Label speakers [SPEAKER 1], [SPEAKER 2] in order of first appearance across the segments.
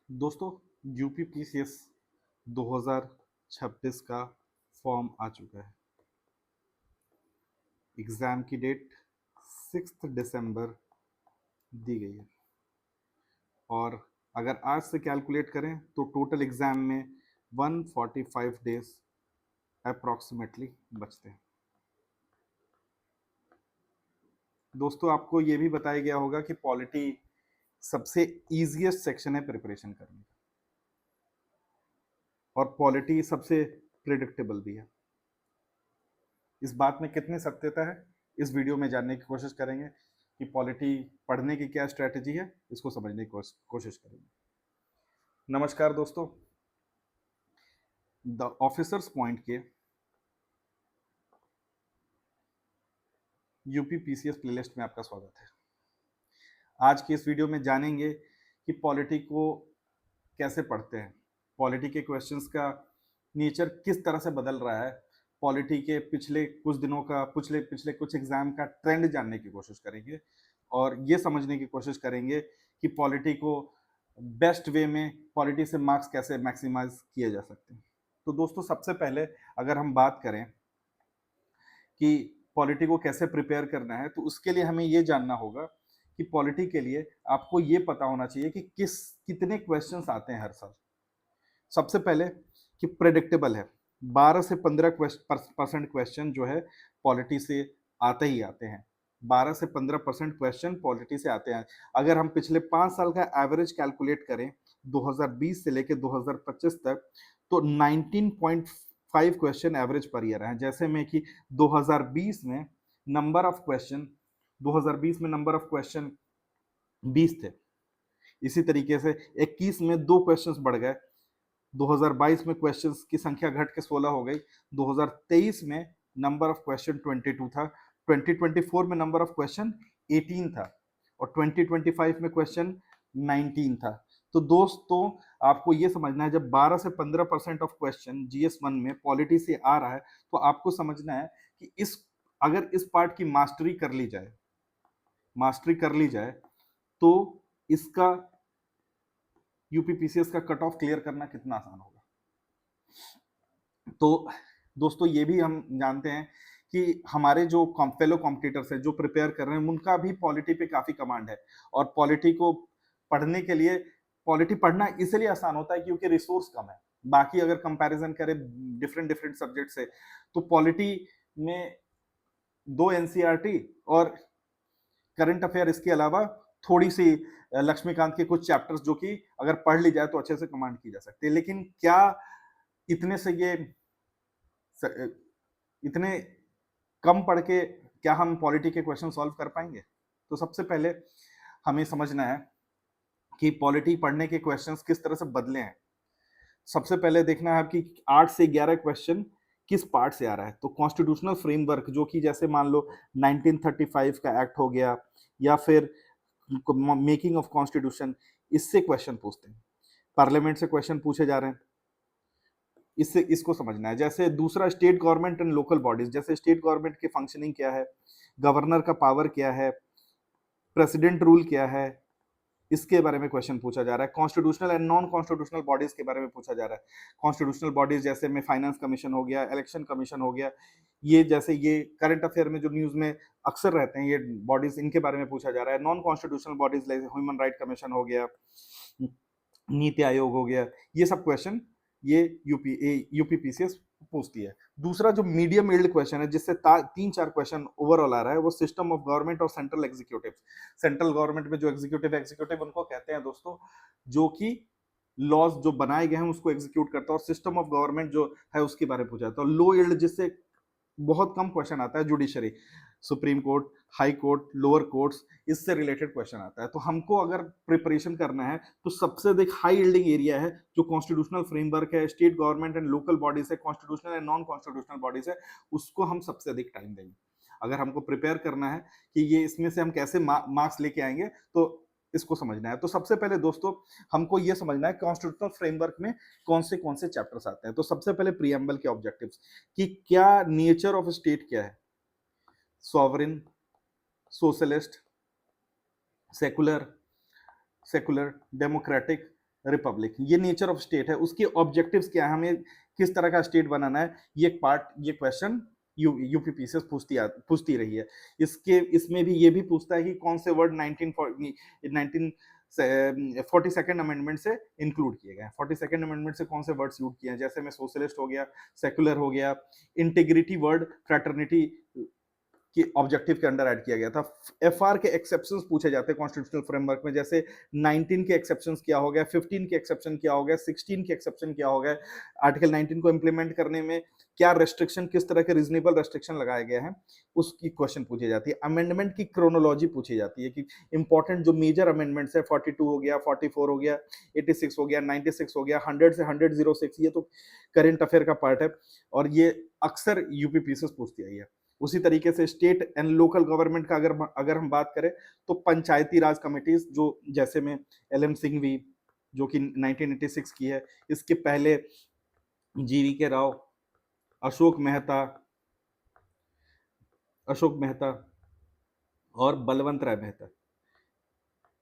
[SPEAKER 1] दोस्तों, यूपीपीसीएस 2026 का फॉर्म आ चुका है। एग्ज़ाम की डेट 6 दिसंबर दी गई है और अगर आज से कैलकुलेट करें तो टोटल एग्ज़ाम में 145 डेज अप्रॉक्सीमेटली बचते हैं। दोस्तों, आपको ये भी बताया गया होगा कि पॉलिटी सबसे ईजिएस्ट सेक्शन है प्रिपरेशन करने का और पॉलिटी सबसे प्रिडिक्टेबल भी है। इस बात में कितनी सत्यता है, इस वीडियो में जानने की कोशिश करेंगे कि पॉलिटी पढ़ने की क्या स्ट्रैटेजी है, इसको समझने की कोशिश करेंगे। नमस्कार दोस्तों, द ऑफिसर्स पॉइंट के यूपी पीसीएस प्लेलिस्ट में आपका स्वागत है। आज की इस वीडियो में जानेंगे कि पॉलिटी को कैसे पढ़ते हैं, पॉलिटी के क्वेश्चंस का नेचर किस तरह से बदल रहा है, पॉलिटी के पिछले कुछ दिनों का पिछले पिछले कुछ एग्जाम का ट्रेंड जानने की कोशिश करेंगे और ये समझने की कोशिश करेंगे कि पॉलिटी को बेस्ट वे में पॉलिटी से मार्क्स कैसे मैक्सिमाइज किए जा सकते हैं। तो दोस्तों, सबसे पहले अगर हम बात करें कि पॉलिटी को कैसे प्रिपेयर करना है, तो उसके लिए हमें ये जानना होगा कि पॉलिटी के लिए आपको ये पता होना चाहिए कि कितने क्वेश्चंस आते हैं हर साल। सबसे पहले कि प्रेडिक्टेबल है, 12 से 15% क्वेश्चन जो है पॉलिटी से आते ही आते हैं। 12 से 15% क्वेश्चन पॉलिटी से आते हैं। अगर हम पिछले 5 साल का एवरेज कैलकुलेट करें 2020 से लेकर 2025 तक, तो 19.5 क्वेश्चन एवरेज पर ईयर है। जैसे में कि 2020 में नंबर ऑफ क्वेश्चन 2020 में नंबर ऑफ क्वेश्चन 20 थे। इसी तरीके से 21 में 2 क्वेश्चंस बढ़ गए, 2022 में क्वेश्चंस की संख्या घट के 16 हो गई, 2023 में नंबर ऑफ क्वेश्चन 22 था, 2024 में नंबर ऑफ क्वेश्चन 18 था और 2025 में क्वेश्चन 19 था। तो दोस्तों, आपको ये समझना है, जब 12 से 15% ऑफ क्वेश्चन जीएस 1 में पॉलिटी से आ रहा है, तो आपको समझना है कि अगर इस पार्ट की मास्टरी कर ली जाए तो इसका यूपीपीसीएस का कट ऑफ क्लियर करना कितना आसान होगा। तो दोस्तों, ये भी हम जानते हैं कि हमारे जो फेलो कॉम्पिटिटर्स हैं जो प्रिपेयर कर रहे हैं, उनका भी पॉलिटी पे काफी कमांड है और पॉलिटी को पढ़ने के लिए पॉलिटी पढ़ना इसलिए आसान होता है क्योंकि रिसोर्स कम है। बाकी अगर कंपैरिजन करें डिफरेंट डिफरेंट सब्जेक्ट से, तो पॉलिटी में 2 एनसीईआरटी और करंट अफेयर, इसके अलावा थोड़ी सी लक्ष्मीकांत के कुछ चैप्टर्स जो कि अगर पढ़ ली जाए तो अच्छे से कमांड की जा सकती है। लेकिन क्या इतने से ये इतने कम पढ़ के क्या हम पॉलिटी के क्वेश्चन सॉल्व कर पाएंगे? तो सबसे पहले हमें समझना है कि पॉलिटी पढ़ने के क्वेश्चंस किस तरह से बदले हैं। सबसे पहले देखना है कि 8 से 11 क्वेश्चन किस पार्ट से आ रहा है। तो कॉन्स्टिट्यूशनल फ्रेमवर्क, जो कि जैसे मान लो 1935 का एक्ट हो गया या फिर मेकिंग ऑफ कॉन्स्टिट्यूशन, इससे क्वेश्चन पूछते हैं। पार्लियामेंट से क्वेश्चन पूछे जा रहे हैं, इससे इसको समझना है। जैसे दूसरा, state government and local bodies, जैसे स्टेट गवर्नमेंट की फंक्शनिंग क्या है, गवर्नर का पावर क्या है, प्रेसिडेंट रूल क्या है, इसके बारे में क्वेश्चन पूछा जा रहा है। Constitutional and non constitutional bodies के बारे में पूछा जा रहा है। कॉन्स्टिट्यूशनल बॉडीज जैसे में फाइनेंस कमीशन हो गया, इलेक्शन कमीशन हो गया, ये करंट अफेयर में जो न्यूज में अक्सर रहते हैं, ये बॉडीज, इनके बारे में पूछा जा रहा है। नॉन कॉन्स्टिट्यूशनल बॉडीज जैसे ह्यूमन राइट कमीशन हो गया, नीति आयोग हो गया, ये सब क्वेश्चन ये यूपीपीसीएस पूछती है। दूसरा जो मीडियम यील्ड क्वेश्चन है, जिससे 3-4 क्वेश्चन ओवरऑल आ रहा है, वो सिस्टम ऑफ गवर्नमेंट और सेंट्रल एग्जीक्यूटिव। सेंट्रल गवर्नमेंट में जो एग्जीक्यूटिव उनको कहते हैं दोस्तों, जो कि लॉज जो बनाए गए हैं उसको एग्जीक्यूट करता है, और सिस्टम ऑफ गवर्नमेंट जो है उसके बारे में पूछा जाता है। लो यील्ड, जिससे बहुत कम क्वेश्चन आता है, judiciary, supreme court, high court, lower courts, इससे रिलेटेड क्वेश्चन आता है। तो हमको अगर प्रिपरेशन करना है तो सबसे अधिक हाई यील्डिंग एरिया है जो कॉन्स्टिट्यूशनल फ्रेमवर्क है, state government and local bodies है, constitutional and non constitutional bodies है, उसको हम सबसे अधिक टाइम देंगे। अगर हमको प्रिपेयर करना है कि ये इसमें से हम कैसे मार्क्स लेके आएंगे, तो इसको समझना है। तो सबसे पहले दोस्तों, हमको ये समझना है कॉन्स्टिट्यूशनल फ्रेमवर्क में कौन से चैप्टर्स आते हैं। तो सबसे पहले प्रीएम्बल के ऑब्जेक्टिव्स, कि क्या नेचर ऑफ स्टेट क्या है, sovereign, socialist, secular, democratic, Republic. ये नेचर ऑफ स्टेट है, उसके ऑब्जेक्टिव्स क्या है, हमें किस तरह का स्टेट बनाना है, ये पार्ट, ये क्वेश्चन यूपीपीसीएस पूछती रही है। इसमें भी ये भी पूछता है कि कौन से वर्ड 42nd अमेंडमेंट से इंक्लूड किए गए हैं। 42nd अमेंडमेंट से कौन से वर्ड्स यूज किए हैं, जैसे में सोशलिस्ट हो गया, सेकुलर हो गया, इंटीग्रिटी वर्ड फ्रैटर्निटी कि ऑब्जेक्टिव के अंडर ऐड किया गया था। एफआर के एक्सेप्शंस पूछे जाते हैं कॉन्स्टिट्यूशनल फ्रेमवर्क में, जैसे 19 के एक्सेप्शंस क्या हो गया, 15 के एक्सेप्शन क्या हो गया, 16 के एक्सेप्शन क्या हो गए, आर्टिकल 19 को इंप्लीमेंट करने में क्या रेस्ट्रिक्शन, किस तरह के रीजनेबल रेस्ट्रिक्शन लगाए गए हैं, उसकी क्वेश्चन पूछी जाती है। अमेंडमेंट की क्रोनोलॉजी पूछी जाती है कि इंपॉर्टेंट जो मेजर अमेंडमेंट्स है, 42 हो गया, 44 हो गया, 86 हो गया, 96 हो गया, 100 से 106, ये तो करेंट अफेयर का पार्ट है और ये अक्सर यूपीपीसीएस पूछती आई है। उसी तरीके से स्टेट एंड लोकल गवर्नमेंट का अगर हम बात करें तो पंचायती राज कमिटीज, जो जैसे में एलएम सिंघवी जो कि 1986 की है, इसके पहले जीवी के राव, अशोक मेहता और बलवंत राय मेहता,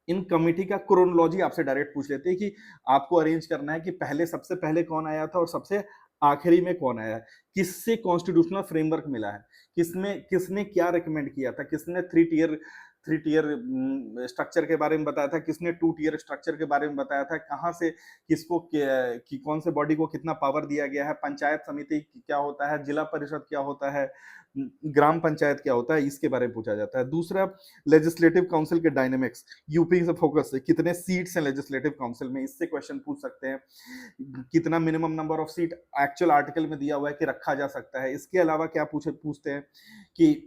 [SPEAKER 1] इन कमिटी का क्रोनोलॉजी आपसे डायरेक्ट पूछ लेते हैं कि आपको अरेंज करना है कि पहले, सबसे पहले कौन आया था और सबसे आखिरी में कौन आया है, किससे कॉन्स्टिट्यूशनल फ्रेमवर्क मिला है, किसने क्या रिकमेंड किया था, किसने थ्री टियर स्ट्रक्चर के बारे में बताया था, किसने 2 टियर स्ट्रक्चर के बारे में बताया था, कहाँ से किसको कौन से बॉडी को कितना पावर दिया गया है, पंचायत समिति क्या होता है, जिला परिषद क्या होता है, ग्राम पंचायत क्या होता है, इसके बारे में पूछा जाता है। दूसरा, लेजिस्लेटिव काउंसिल के डायनेमिक्स, यूपी से फोकस है, कितने सीट्स हैं लेजिस्लेटिव काउंसिल में, इससे क्वेश्चन पूछ सकते हैं। कितना minimum number of seat actual article में दिया हुआ है कि रखा जा सकता है। इसके अलावा क्या पूछते हैं कि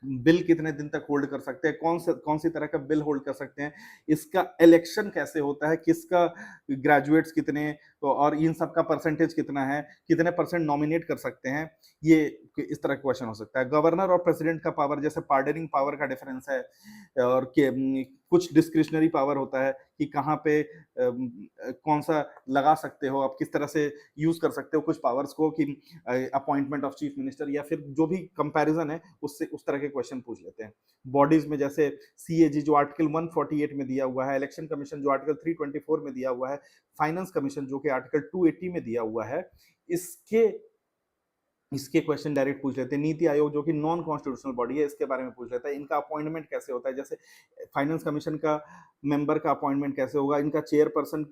[SPEAKER 1] बिल कितने दिन तक होल्ड कर सकते हैं, कौन सी तरह का बिल होल्ड कर सकते हैं, इसका इलेक्शन कैसे होता है, किसका ग्रेजुएट्स कितने, तो और इन सब का परसेंटेज कितना है, कितने परसेंट नॉमिनेट कर सकते हैं, ये इस तरह का क्वेश्चन हो सकता है। गवर्नर और प्रेसिडेंट का पावर, जैसे पार्डनिंग पावर का डिफरेंस है और कुछ डिस्क्रिशनरी पावर होता है कि कहाँ पे कौन सा लगा सकते हो आप, किस तरह से यूज कर सकते हो कुछ पावर्स को, कि अपॉइंटमेंट ऑफ चीफ मिनिस्टर या फिर जो भी कंपैरिजन है उससे उस तरह के क्वेश्चन पूछ लेते हैं। बॉडीज में जैसे सीएजी जो आर्टिकल 148 में दिया हुआ है, इलेक्शन कमीशन जो आर्टिकल 324 में दिया हुआ है, फाइनेंस कमीशन जो कि आर्टिकल 280 में दिया हुआ है, इसके इसके क्वेश्चन डायरेक्ट पूछ लेते हैं। नीति आयोग जो कि नॉन कॉन्स्टिट्यूशनल बॉडी है, इसके बारे में पूछ लेता है। इनका अपॉइंटमेंट कैसे होता है, जैसे फाइनेंस कमीशन का मेंबर का अपॉइंटमेंट कैसे होगा, इनका चेयरपर्सन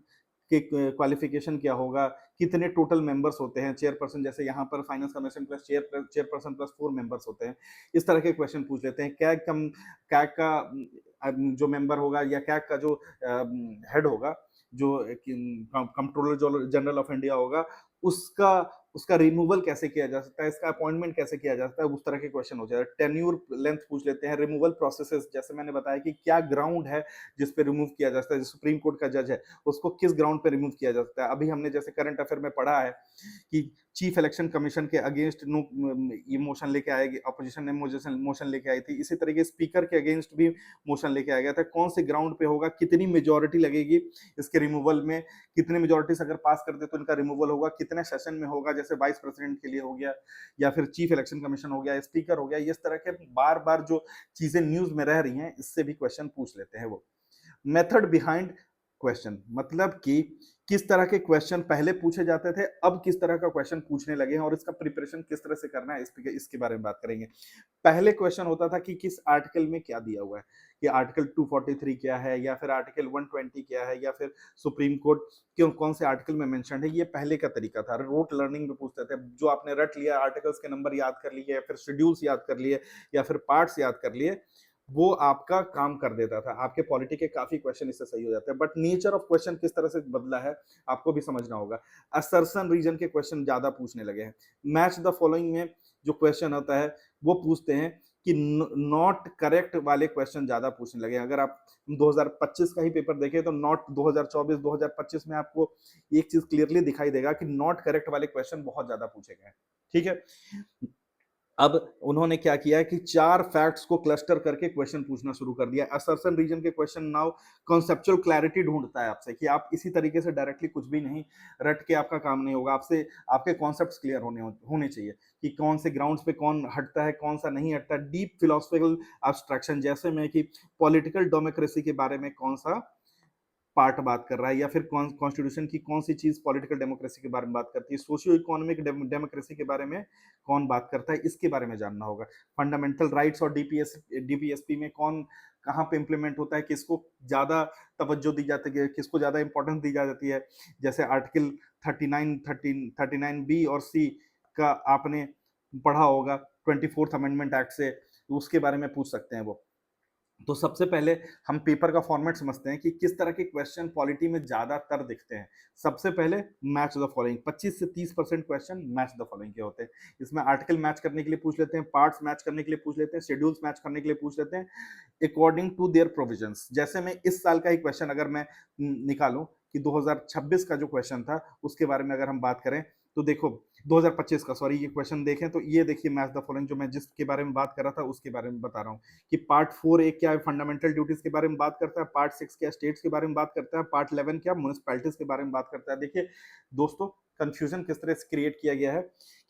[SPEAKER 1] के क्वालिफिकेशन क्या होगा, कितने टोटल मेंबर्स होते हैं चेयरपर्सन, जैसे यहाँ पर finance commission plus chairperson plus 4 members होते हैं, इस तरह के क्वेश्चन पूछ लेते हैं। कैग का जो मेंबर होगा या कैग का जो हेड होगा, जो कंट्रोलर जनरल ऑफ इंडिया होगा, उसका उसका रिमूवल कैसे किया जा सकता है, इसका अपॉइंटमेंट कैसे किया जा सकता है, उस तरह के क्वेश्चन हो जाए। टेन्यूर लेंथ पूछ लेते हैं। रिमूवल प्रोसेसेस, जैसे मैंने बताया कि क्या ग्राउंड है जिस पे रिमूव किया जा सकता है, सुप्रीम कोर्ट का जज है उसको किस ग्राउंड पे रिमूव किया जा सकता है। अभी हमने जैसे करंट अफेयर में पढ़ा है कि चीफ इलेक्शन कमीशन के अगेंस्ट नो ये मोशन लेके आएगी, अपोजिशन ने मोशन लेके आई थी। इसी तरीके स्पीकर के अगेंस्ट भी मोशन लेके आया गया था। कौन से ग्राउंड पे होगा, कितनी मेजोरिटी लगेगी इसके रिमूवल में, कितने मेजोरिटी से अगर पास कर दे तो इनका रिमूवल होगा, कितने सेशन में होगा, जैसे वाइस प्रेसिडेंट के लिए हो गया या फिर चीफ इलेक्शन कमीशन हो गया, स्पीकर हो गया। इस तरह के बार बार जो चीजें न्यूज में रह रही हैं, इससे भी क्वेश्चन पूछ लेते हैं वो। मेथड बिहाइंड क्वेश्चन, मतलब कि किस तरह के क्वेश्चन पहले पूछे जाते थे, अब किस तरह का क्वेश्चन पूछने लगे हैं और इसका प्रिपरेशन किस तरह से करना है, इसके बारे में बात करेंगे। पहले क्वेश्चन होता था कि किस आर्टिकल में क्या दिया हुआ है, कि आर्टिकल 243 क्या है या फिर आर्टिकल 120 क्या है या फिर सुप्रीम कोर्ट क्यों कौन से आर्टिकल में मेंशन है। ये पहले का तरीका था। रोट लर्निंग में पूछते थे, जो आपने रट लिया, आर्टिकल्स के नंबर याद कर लिए या फिर शेड्यूल्स याद कर लिए या फिर पार्ट्स याद कर लिए, वो आपका काम कर देता था। आपके पॉलिटी के काफी क्वेश्चन इससे सही हो जाते हैं। बट नेचर ऑफ क्वेश्चन किस तरह से बदला है आपको भी समझना होगा। असर्शन रीजन के क्वेश्चन ज्यादा पूछने लगे हैं। मैच द फॉलोइंग में जो क्वेश्चन होता है वो पूछते हैं कि नॉट करेक्ट वाले क्वेश्चन ज्यादा पूछने लगे। अगर आप 2025 का ही पेपर देखें तो नॉट 2024 2025 में आपको एक चीज क्लियरली दिखाई देगा कि नॉट करेक्ट वाले क्वेश्चन बहुत ज्यादा पूछे गए। ठीक है, अब उन्होंने क्या किया है कि 4 फैक्ट्स को क्लस्टर करके क्वेश्चन पूछना शुरू कर दिया। असर्शन रीजन के क्वेश्चन नाउ कॉन्सेप्चुअल क्लैरिटी ढूंढता है आपसे, कि आप इसी तरीके से डायरेक्टली कुछ भी नहीं रट के आपका काम नहीं होगा। आपसे आपके कॉन्सेप्ट्स क्लियर होने चाहिए कि कौन से ग्राउंड्स पे कौन हटता है, कौन सा नहीं हटता। डीप फिलोसफिकल एब्स्ट्रैक्शन, जैसे में कि पॉलिटिकल डेमोक्रेसी के बारे में कौन सा पार्ट बात कर रहा है, या फिर कॉन्स्टिट्यूशन की कौन सी चीज पॉलिटिकल डेमोक्रेसी के बारे में बात करती है, सोशियो इकोनॉमिक डेमोक्रेसी के बारे में कौन बात करता है, इसके बारे में जानना होगा। फंडामेंटल राइट्स और डीपीएसपी में कौन कहाँ पे इंप्लीमेंट होता है, किसको ज्यादा तवज्जो दी जाती है, किसको ज्यादा इंपॉर्टेंस दी जाती है। जैसे आर्टिकल 39 बी और सी का आपने पढ़ा होगा 24th अमेंडमेंट एक्ट से, उसके बारे में पूछ सकते हैं वो। तो सबसे पहले हम पेपर का फॉर्मेट समझते हैं कि किस तरह के क्वेश्चन पॉलिटी में ज्यादातर दिखते हैं। सबसे पहले मैच द फॉलोइंग, 25 से 30% क्वेश्चन मैच द फॉलोइंग के होते हैं। इसमें आर्टिकल मैच करने के लिए पूछ लेते हैं, पार्ट्स मैच करने के लिए पूछ लेते हैं, शेड्यूल्स मैच करने के लिए पूछ लेते हैं अकॉर्डिंग टू देयर प्रोविजंस। जैसे मैं इस साल का ही क्वेश्चन अगर मैं निकालूं कि 2026 का जो क्वेश्चन था उसके बारे में अगर हम बात करें, तो देखो 2025 का, सॉरी, ये क्वेश्चन देखें तो ये देखिए मैच द फॉलोइंग, जो मैं जिसके बारे में बात कर रहा था उसके बारे में बता रहा हूँ कि पार्ट 4 क्या है, फंडामेंटल ड्यूटीज के बारे में बात करता है, पार्ट 6 क्या स्टेट्स के बारे में बात करता है, पार्ट 11 क्या म्युनिसिपैलिटीज के बारे में बात करता है। देखिए दोस्तों, कंफ्यूजन किस तरह से क्रिएट किया गया है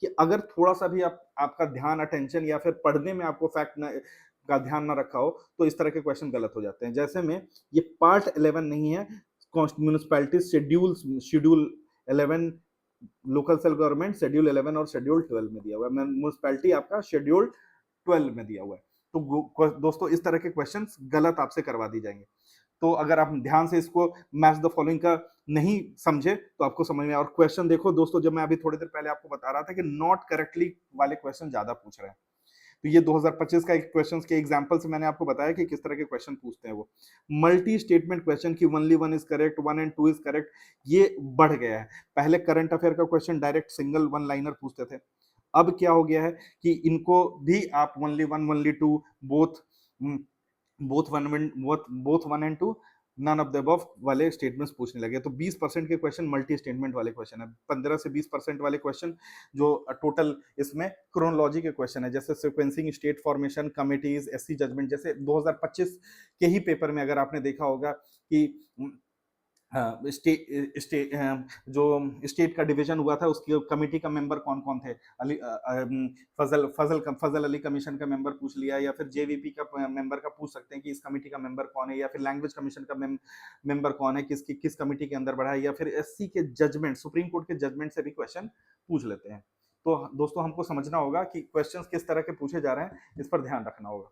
[SPEAKER 1] कि अगर थोड़ा सा भी आपका ध्यान, अटेंशन, या फिर पढ़ने में आपको फैक्ट का ध्यान ना रखा हो तो इस तरह के क्वेश्चन गलत हो जाते हैं। जैसे में ये पार्ट 11 नहीं है, municipalities schedule 11, local self government schedule 11 और शेड्यूल 12 में दिया हुआ है, म्युनिसिपैलिटी आपका शेड्यूल 12 में दिया हुआ है। तो दोस्तों इस तरह के क्वेश्चंस गलत आपसे करवा दी जाएंगे। तो अगर आप ध्यान से इसको मैच द फॉलोइंग का नहीं समझे तो आपको समझ में। और क्वेश्चन देखो दोस्तों, जब मैं अभी थोड़ी देर पहले आपको बता रहा था कि नॉट करेक्टली वाले क्वेश्चन ज्यादा पूछ रहे हैं, तो ये 2025 का एक क्वेश्चन के एग्जांपल से मैंने आपको बताया कि किस तरह के क्वेश्चन पूछते हैं वो। मल्टी स्टेटमेंट क्वेश्चन की only one is correct, 1 and 2 is correct, ये बढ़ गया है। पहले करंट अफेयर का question direct single one liner पूछते थे, अब क्या हो गया है कि इनको भी आप only one, only two, both both one and two, none of the above वाले स्टेटमेंट्स पूछने लगे। तो 20% के क्वेश्चन मल्टी स्टेटमेंट वाले क्वेश्चन है, 15 से 20% वाले क्वेश्चन जो टोटल इसमें क्रोनोलॉजी के क्वेश्चन है, जैसे sequencing, state formation, committees, SC judgement. जैसे 2025 के ही पेपर में अगर आपने देखा होगा कि जो स्टेट का डिवीजन हुआ था उसकी कमेटी का मेंबर कौन कौन थे, फजल अली कमीशन का मेंबर पूछ लिया, या फिर जेवीपी का मेंबर का पूछ सकते हैं कि इस कमेटी का मेंबर कौन है, या फिर लैंग्वेज कमीशन का मेंबर कौन है, किस कमेटी के अंदर बढ़ा है, या फिर एससी के जजमेंट, सुप्रीम कोर्ट के जजमेंट से भी क्वेश्चन पूछ लेते हैं। तो दोस्तों हमको समझना होगा कि क्वेश्चंस किस तरह के पूछे जा रहे हैं, इस पर ध्यान रखना होगा।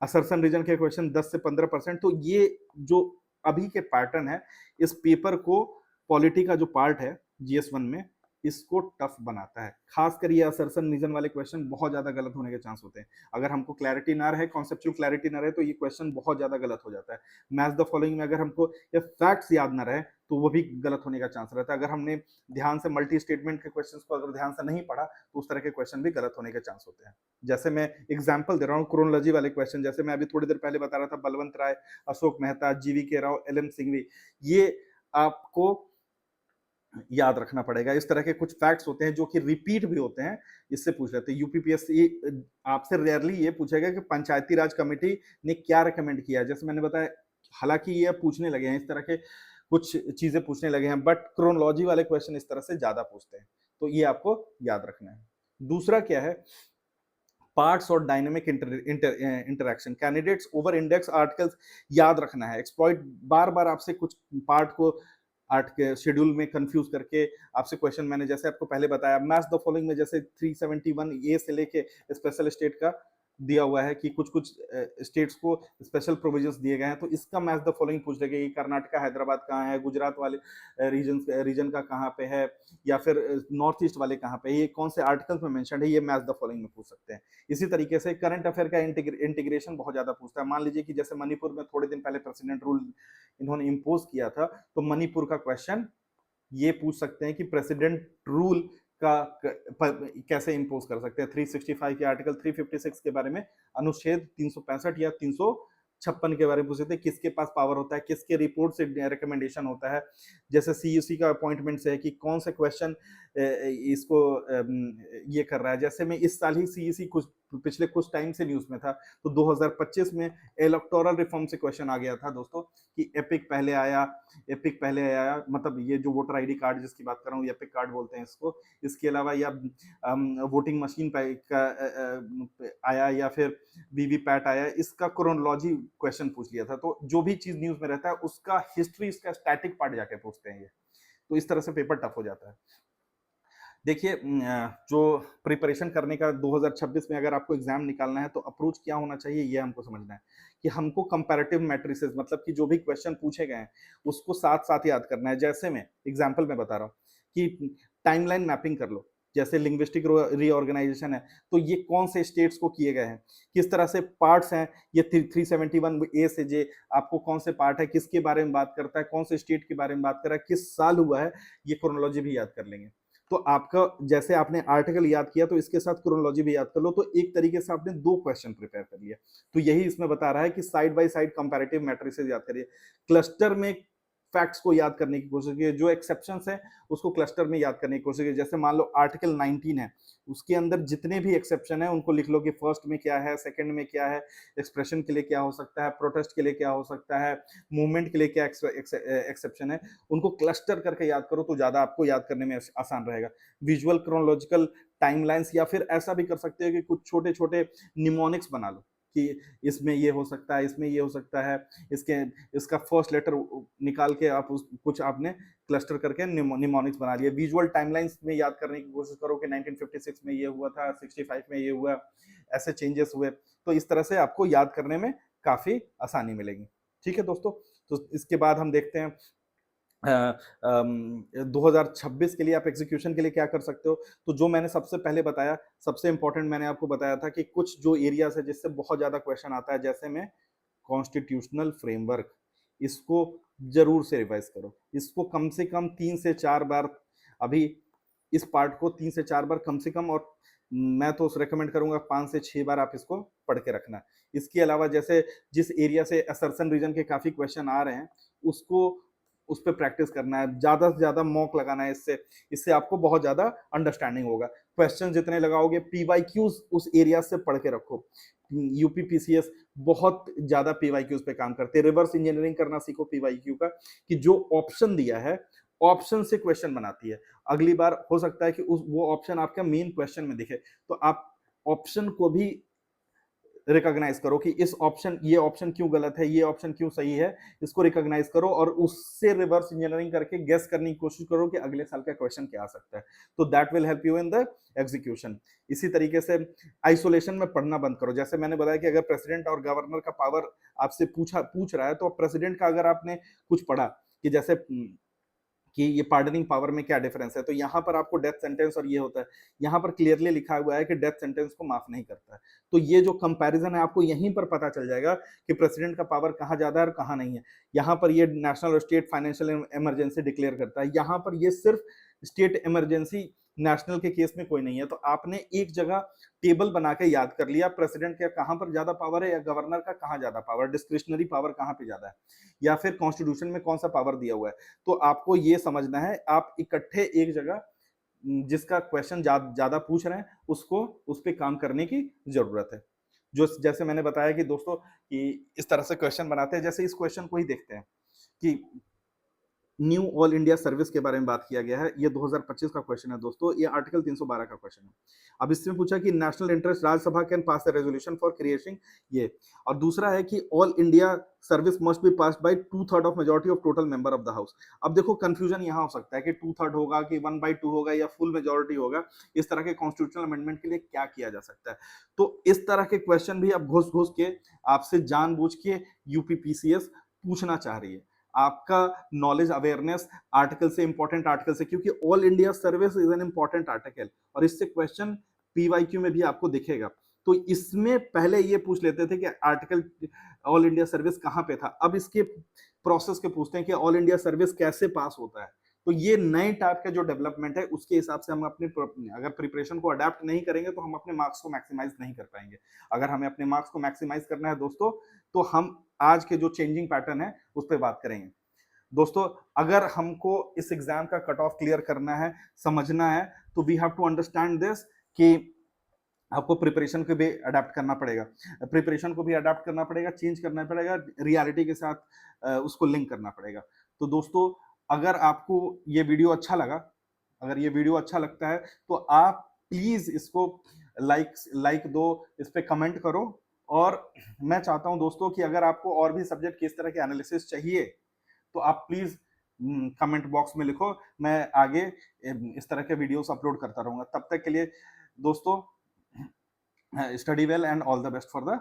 [SPEAKER 1] असर्सन रीजन के क्वेश्चन 10 से 15%। तो ये जो अभी के पैटर्न है, इस पेपर को पॉलिटी का जो पार्ट है जीएस 1 में, इसको टफ बनाता है। खासकर ये असर्सन रीजन वाले क्वेश्चन बहुत ज्यादा गलत होने के चांस होते हैं। अगर हमको क्लैरिटी ना रहे, कॉन्सेप्चुअल क्लैरिटी ना रहे, तो ये क्वेश्चन बहुत ज्यादा गलत हो जाता है। मैच द फॉलोइंग में अगर हमको ये फैक्ट्स याद ना रहे तो वो भी गलत होने का चांस रहता है। अगर हमने ध्यान से मल्टी स्टेटमेंट के क्वेश्चंस को अगर ध्यान से नहीं पढ़ा तो उस तरह के क्वेश्चन भी गलत होने के चांस होते हैं। जैसे मैं एग्जांपल दे रहा हूँ क्रोनोलॉजी वाले क्वेश्चन, जैसे मैं अभी थोड़ी देर पहले बता रहा था, बलवंत राय, अशोक मेहता, जीवी के राव, एलएम सिंघवी, ये आपको याद रखना पड़ेगा। इस तरह के कुछ फैक्ट्स होते हैं जो कि रिपीट भी होते हैं, इससे पूछ लेते हैं। यूपीपीएससी आपसे रेयरली ये पूछेगा कि पंचायती राज कमेटी ने क्या रिकमेंड किया। जैसे मैंने बताया, हालांकि ये पूछने लगे हैं, इस तरह के कुछ चीजें पूछने लगे हैं, बट क्रोनोलॉजी वाले क्वेश्चन इस तरह से ज्यादा पूछते हैं, तो ये आपको याद रखना है। दूसरा क्या है, पार्ट्स और dynamic interaction, candidates over index articles याद रखना है। एक्सप्लॉइट, बार बार आपसे कुछ पार्ट को आर्ट के शेड्यूल में कंफ्यूज करके आपसे क्वेश्चन, मैंने जैसे आपको पहले बताया, मैच द फॉलोइंग में जैसे 371 ए से लेके स्पेशल स्टेट का दिया हुआ है कि कुछ कुछ स्टेट्स को स्पेशल प्रोविजंस दिए गए हैं, तो इसका मैच द फॉलोइंग पूछ लेंगे कि कर्नाटका हैदराबाद कहाँ है, गुजरात वाले रीजन का कहाँ पे है, या फिर नॉर्थ ईस्ट वाले कहाँ पे है, ये कौन से आर्टिकल्स में मेंशन है, ये मैच द फॉलोइंग में पूछ सकते हैं। इसी तरीके से करंट अफेयर का इंटीग्रेशन बहुत ज्यादा पूछता है। मान लीजिए कि जैसे मणिपुर में थोड़े दिन पहले प्रेसिडेंट रूल इन्होंने इम्पोज किया था, तो मणिपुर का क्वेश्चन ये पूछ सकते हैं कि प्रेसिडेंट रूल का कैसे इंपोज कर सकते हैं। 365 के आर्टिकल 356 के बारे में, अनुच्छेद 365 या 356 के बारे में पूछ सकते हैं, किसके पास पावर होता है, किसके रिपोर्ट से रिकमेंडेशन होता है। जैसे सीयूसी का अपॉइंटमेंट से है कि कौन से क्वेश्चन इसको ये कर रहा है। जैसे में इस साल ही सीयूसी कुछ पिछले कुछ टाइम से न्यूज में था, तो 2025 में इलेक्टोरल रिफॉर्म से क्वेश्चन आ गया था दोस्तों कि एपिक पहले आया, एपिक पहले आया, मतलब ये जो वोटर आईडी कार्ड जिसकी बात कर रहा हूँ, एपिक कार्ड बोलते हैं इसको। इसके अलावा या वोटिंग मशीन आया या फिर वीवीपैट आया, इसका क्रोनोलॉजी क्वेश्चन पूछ लिया था। तो जो भी चीज न्यूज में रहता है उसका हिस्ट्री, इसका स्टैटिक पार्ट जाके पूछते हैं ये। तो इस तरह से पेपर टफ हो जाता है। देखिए जो प्रिपरेशन करने का 2026 में अगर आपको एग्जाम निकालना है तो अप्रोच क्या होना चाहिए ये हमको समझना है कि हमको कंपैरेटिव मैट्रिसेस, मतलब कि जो भी क्वेश्चन पूछे गए हैं उसको साथ साथ याद करना है। जैसे मैं एग्जांपल में बता रहा हूँ कि टाइमलाइन मैपिंग कर लो, जैसे लिंग्विस्टिक रीऑर्गेनाइजेशन है तो ये कौन से स्टेट्स को किए गए हैं, किस तरह से पार्ट्स हैं, ये 371 ए से जे आपको कौन से पार्ट है, किसके बारे में बात करता है, कौन से स्टेट के बारे में बात कर रहा है, किस साल हुआ है, ये क्रोनोलॉजी भी याद कर लेंगे। तो आपका जैसे आपने आर्टिकल याद किया तो इसके साथ क्रोनोलॉजी भी याद कर लो, तो एक तरीके से आपने 2 क्वेश्चन प्रिपेयर कर लिया। तो यही इसमें बता रहा है कि side by side comparative matrices याद करिए, क्लस्टर में फैक्ट्स को याद करने की कोशिश कीजिए, जो एक्सेप्शंस है उसको क्लस्टर में याद करने की कोशिश कीजिए। जैसे मान लो आर्टिकल 19 है, उसके अंदर जितने भी एक्सेप्शन है उनको लिख लो कि फर्स्ट में क्या है, सेकंड में क्या है, एक्सप्रेशन के लिए क्या हो सकता है, प्रोटेस्ट के लिए क्या हो सकता है, मूवमेंट के लिए क्या एक्सेप्शन है, उनको क्लस्टर करके याद करो तो ज्यादा आपको याद करने में आसान रहेगा। विजुअल क्रोनोलॉजिकल टाइमलाइंस, या फिर ऐसा भी कर सकते हो कि कुछ छोटे छोटे निमोनिक्स बना लो कि इसमें ये हो सकता है, इसमें ये हो सकता है, इसके इसका फर्स्ट लेटर निकाल के आप उस कुछ आपने क्लस्टर करके निमोनिक्स बना लिए। विजुअल टाइमलाइंस में याद करने की कोशिश करो कि 1956 में ये हुआ था, 65 में ये हुआ, ऐसे चेंजेस हुए। तो इस तरह से आपको याद करने में काफी आसानी मिलेगी। ठीक है दोस्तों, तो इसके बाद हम देखते हैं 2026 के लिए आप एग्जीक्यूशन के लिए क्या कर सकते हो। तो जो मैंने सबसे पहले बताया, सबसे इंपॉर्टेंट मैंने आपको बताया था कि कुछ जो एरियाज है जिससे बहुत ज्यादा क्वेश्चन आता है, जैसे में कॉन्स्टिट्यूशनल फ्रेमवर्क, इसको जरूर से रिवाइज करो। इसको कम से कम 3 से 4 बार, अभी इस पार्ट को 3 से 4 बार कम से कम, और मैं तो रेकमेंड करूंगा 5 से 6 बार आप इसको पढ़ के रखना। इसके अलावा जैसे जिस एरिया से असर्शन रीजन के काफी क्वेश्चन आ रहे हैं उसको उस पर प्रैक्टिस करना है, ज्यादा से ज्यादा मॉक लगाना है। इससे इससे आपको बहुत ज्यादा अंडरस्टैंडिंग होगा। क्वेश्चन जितने लगाओगे, पीवाईक्यूज उस एरिया से पढ़ के रखो। यूपी पीसीएस बहुत ज्यादा पीवाईक्यूज पे काम करते हैं। रिवर्स इंजीनियरिंग करना सीखो पीवाईक्यू का, कि जो ऑप्शन दिया है ऑप्शन से क्वेश्चन बनाती है। अगली बार हो सकता है कि उस वो ऑप्शन आपका मेन क्वेश्चन में दिखे, तो आप ऑप्शन को भी रिकॉग्नाइज करो कि इस ऑप्शन, ये ऑप्शन क्यों गलत है, ये ऑप्शन क्यों सही है, इसको रिकॉग्नाइज करो और उससे रिवर्स इंजीनियरिंग करके गेस करने की कोशिश करो कि अगले साल का क्वेश्चन क्या आ सकता है। तो that will help you in the execution. इसी तरीके से आइसोलेशन में पढ़ना बंद करो। जैसे मैंने बताया कि अगर प्रेसिडेंट और गवर्नर का पावर आपसे पूछ रहा है, तो प्रेसिडेंट का अगर आपने कुछ पढ़ा कि जैसे कि ये पार्डनिंग पावर में क्या डिफरेंस है, तो यहाँ पर आपको डेथ सेंटेंस और ये होता है, यहाँ पर क्लियरली लिखा हुआ है कि डेथ सेंटेंस को माफ नहीं करता है। तो ये जो कंपैरिजन है आपको यहीं पर पता चल जाएगा कि प्रेसिडेंट का पावर कहाँ ज्यादा है और कहाँ नहीं है। यहाँ पर ये नेशनल और स्टेट फाइनेंशियल इमरजेंसी डिक्लेयर करता है, यहाँ पर ये सिर्फ स्टेट इमरजेंसी, नेशनल के केस में कोई नहीं है। तो आपने एक जगह टेबल बना के याद कर लिया प्रेसिडेंट का कहां पर ज्यादा पावर है या गवर्नर का कहां ज्यादा पावर, डिस्क्रिशनरी पावर कहां पे ज्यादा है, या फिर कॉन्स्टिट्यूशन में कौन सा पावर दिया हुआ है। तो आपको ये समझना है, आप इकट्ठे एक जगह जिसका क्वेश्चन ज्यादा पूछ रहे हैं उसको उस पर काम करने की जरूरत है। जो जैसे मैंने बताया कि दोस्तों कि इस तरह से क्वेश्चन बनाते हैं, जैसे इस क्वेश्चन को ही देखते हैं कि न्यू ऑल इंडिया सर्विस के बारे में बात किया गया है। ये 2025 का क्वेश्चन है दोस्तों, ये आर्टिकल 312 का क्वेश्चन है। अब इसमें पूछा कि national interest Rajya Sabha can pass a resolution for creating ये, और दूसरा है कि all India service must be passed by 2/3 of majority of total member of the house. अब देखो कंफ्यूजन यहाँ हो सकता है कि 2/3 होगा कि 1/2 होगा या फुल मेजॉरिटी होगा। इस तरह के कॉन्स्टिट्यूशनल अमेंडमेंट के लिए क्या किया जा सकता है। तो इस तरह के क्वेश्चन भी अब घुस घुस के आपसे जानबूझ के यूपीपीसीएस पूछना चाह रही है। आपका नॉलेज अवेयरनेस आर्टिकल से इंपॉर्टेंट आर्टिकल से, क्योंकि all India service is an important article और इससे क्वेश्चन पीवाईक्यू में भी आपको दिखेगा। तो इसमें पहले ये पूछ लेते थे कि आर्टिकल ऑल इंडिया सर्विस कहां पे था, अब इसके प्रोसेस के पूछते हैं कि ऑल इंडिया सर्विस कैसे पास होता है। तो ये नए टाइप का जो डेवलपमेंट है उसके हिसाब से हम अपने अगर प्रिपरेशन को अडेप्ट नहीं करेंगे तो हम अपने मार्क्स को मैक्सिमाइज नहीं कर पाएंगे। अगर हमें अपने मार्क्स को मैक्सिमाइज करना है दोस्तों, तो हम आज के जो चेंजिंग पैटर्न है उस पर बात करेंगे। दोस्तों अगर हमको इस एग्जाम का कट ऑफ क्लियर करना है, समझना है, तो we have to understand this कि आपको प्रिपरेशन को भी अडेप्ट करना पड़ेगा, प्रिपरेशन को भी अडेप्ट करना पड़ेगा, चेंज करना पड़ेगा, रियलिटी के साथ उसको लिंक करना पड़ेगा। तो दोस्तों अगर आपको ये वीडियो अच्छा लगा, अगर ये वीडियो अच्छा लगता है तो आप प्लीज इसको लाइक दो, इस पे कमेंट करो। और मैं चाहता हूं दोस्तों कि अगर आपको और भी सब्जेक्ट की इस तरह के एनालिसिस चाहिए तो आप प्लीज कमेंट बॉक्स में लिखो, मैं आगे इस तरह के वीडियोस अपलोड करता रहूंगा। तब तक के लिए दोस्तों, study well and all the best for the